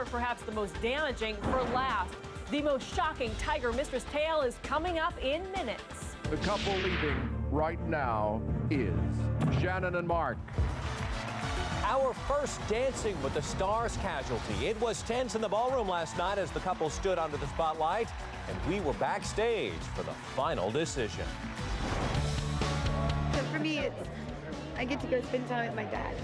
or perhaps the most damaging, for last. The most shocking Tiger Mistress tale is coming up in minutes. The couple leaving right now is Shannon and Mark. Our first Dancing with the Stars casualty. It was tense in the ballroom last night as the couple stood under the spotlight, and we were backstage for the final decision. So for me, I get to go spend time with my dad.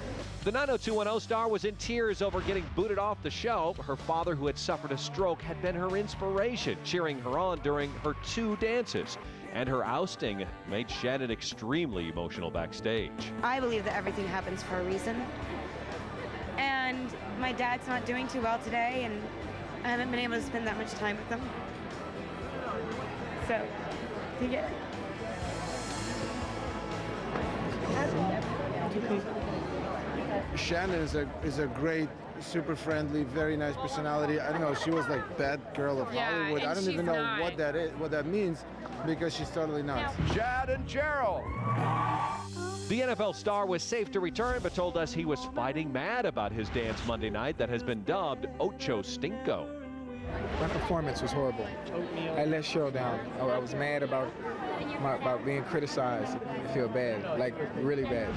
The 90210 star was in tears over getting booted off the show. Her father, who had suffered a stroke, had been her inspiration, cheering her on during her 2 dances. And her ousting made Shannon extremely emotional backstage. I believe that everything happens for a reason. And my dad's not doing too well today, and I haven't been able to spend that much time with him. So, yeah. Shannon is a great, super friendly, very nice personality. I don't know, she was like bad girl of Hollywood. I don't even know what that is, what that means, because she's totally not. Chad and Gerald. The NFL star was safe to return, but told us he was fighting mad about his dance Monday night that has been dubbed Ocho Stinko. My performance was horrible. I let Cheryl down. I was mad about being criticized. I feel bad, like really bad.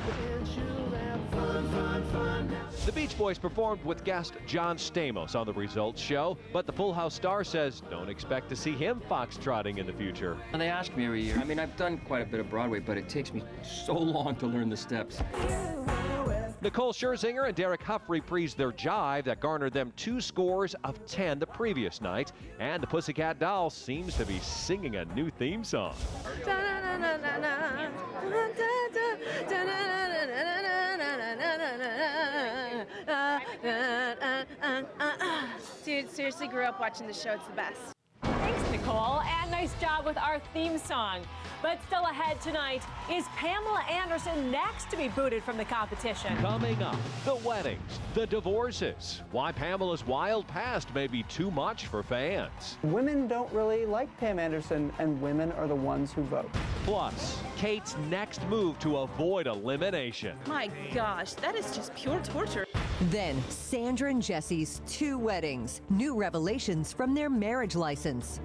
The Beach Boys performed with guest John Stamos on the Results show, but the Full House star says don't expect to see him foxtrotting in the future. They ask me every year. I mean, I've done quite a bit of Broadway, but it takes me so long to learn the steps. Nicole Scherzinger and Derek Huff reprised their jive that garnered them 2 scores of 10 the previous night, and the Pussycat Dolls seems to be singing a new theme song. Dude, seriously grew up watching the show. It's the best. Thanks, Nicole, and nice job with our theme song. But still ahead tonight, is Pamela Anderson next to be booted from the competition? Coming up, the weddings, the divorces, why Pamela's wild past may be too much for fans. Women don't really like Pam Anderson, and women are the ones who vote. Plus, Kate's next move to avoid elimination. My gosh, that is just pure torture. Then, Sandra and Jesse's 2 weddings. New revelations from their marriage license.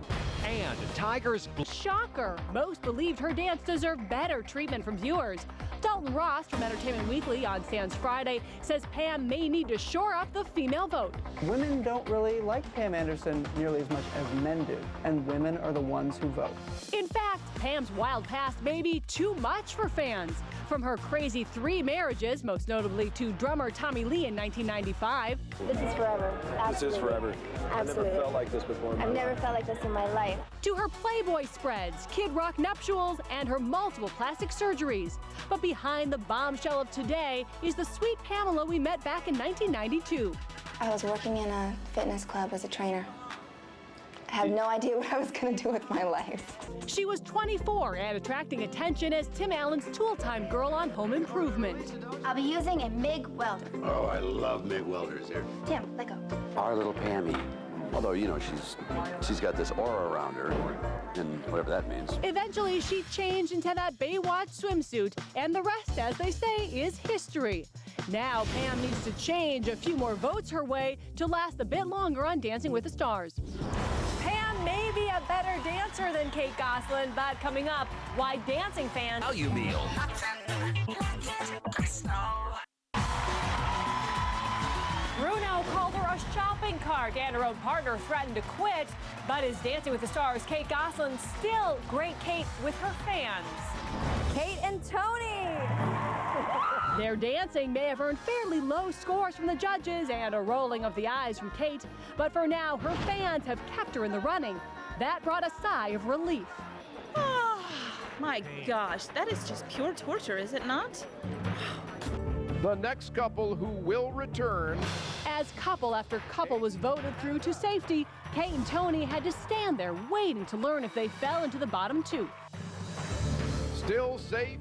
And Tiger's... Shocker! Most believed her dance deserved better treatment from viewers. Dalton Ross from Entertainment Weekly on Sands Friday says Pam may need to shore up the female vote. Women don't really like Pam Anderson nearly as much as men do, and women are the ones who vote. In fact, Pam's wild past may be too much for fans. From her crazy 3 marriages, most notably to drummer Tommy Lee in 1995. This is forever. Absolutely. This is forever. Absolutely. I've never felt like this before. I've never felt like this in my life. To her Playboy spreads, Kid Rock nuptials, and her multiple plastic surgeries. But behind the bombshell of today is the sweet Pamela we met back in 1992. I was working in a fitness club as a trainer. I had no idea what I was going to do with my life. She was 24 and attracting attention as Tim Allen's tool-time girl on Home Improvement. I'll be using a MIG welder. Oh, I love MIG welders here. Tim, let go. Our little Pammy. Although, you know, she's got this aura around her, and whatever that means. Eventually, she changed into that Baywatch swimsuit, and the rest, as they say, is history. Now, Pam needs to change a few more votes her way to last a bit longer on Dancing with the Stars. Pam may be a better dancer than Kate Gosselin, but coming up, why dancing fans... Value meal. Bruno called her a shopping cart, and her own partner threatened to quit. But is Dancing with the Stars Kate Gosselin still great Kate with her fans? Kate and Tony! Their dancing may have earned fairly low scores from the judges and a rolling of the eyes from Kate, but for now, her fans have kept her in the running. That brought a sigh of relief. Oh, my gosh, that is just pure torture, is it not? The next couple who will return. As couple after couple was voted through to safety, Kate and Tony had to stand there waiting to learn if they fell into the bottom 2. Still safe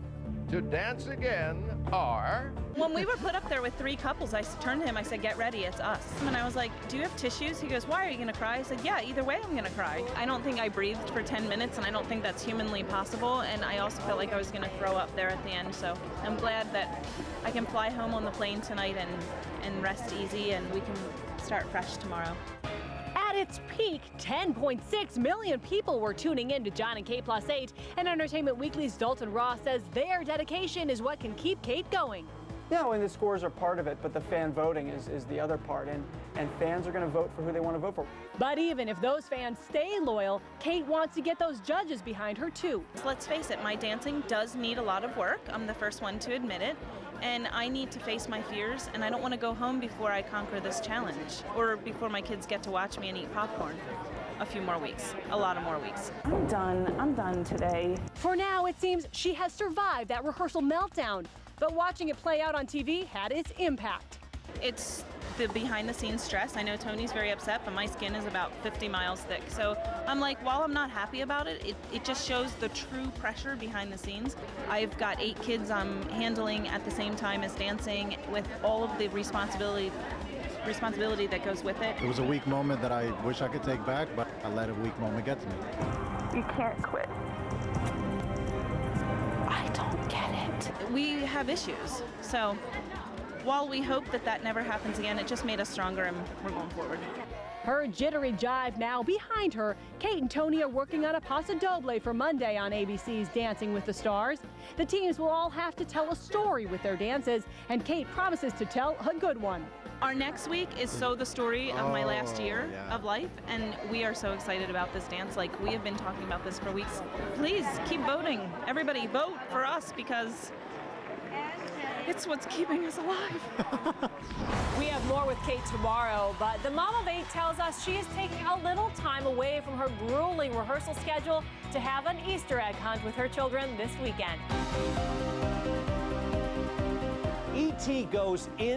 to dance again are... When we were put up there with 3 couples, I turned to him, I said, get ready, it's us. And I was like, do you have tissues? He goes, why are you gonna cry? I said, yeah, either way I'm gonna cry. I don't think I breathed for 10 minutes, and I don't think that's humanly possible, and I also felt like I was gonna throw up there at the end, so I'm glad that I can fly home on the plane tonight and rest easy, and we can start fresh tomorrow. At its peak, 10.6 million people were tuning in to John and Kate Plus 8, and Entertainment Weekly's Dalton Ross says their dedication is what can keep Kate going. Yeah, well, the scores are part of it, but the fan voting is the other part, and fans are going to vote for who they want to vote for. But even if those fans stay loyal, Kate wants to get those judges behind her too. Let's face it, my dancing does need a lot of work. I'm the first one to admit it. And I need to face my fears, and I don't want to go home before I conquer this challenge, or before my kids get to watch me and eat popcorn. A few more weeks, a lot of more weeks. I'm done today. For now, it seems she has survived that rehearsal meltdown, but watching it play out on TV had its impact. It's the behind-the-scenes stress. I know Tony's very upset, but my skin is about 50 miles thick. So I'm like, while I'm not happy about it, it just shows the true pressure behind the scenes. I've got 8 kids I'm handling at the same time as dancing, with all of the responsibility that goes with it. It was a weak moment that I wish I could take back, but I let a weak moment get to me. You can't quit. I don't get it. We have issues, so while we hope that never happens again, it just made us stronger, and we're going forward. Her jittery jive now behind her, Kate and Tony are working on a paso doble for Monday on ABC's Dancing with the Stars. The teams will all have to tell a story with their dances, and Kate promises to tell a good one. Our next week is So the Story of My Last Year of Life, and we are so excited about this dance. Like, we have been talking about this for weeks. Please keep voting. Everybody vote for us, because it's what's keeping us alive. We have more with Kate tomorrow, but the mom of 8 tells us she is taking a little time away from her grueling rehearsal schedule to have an Easter egg hunt with her children this weekend. E.T. goes in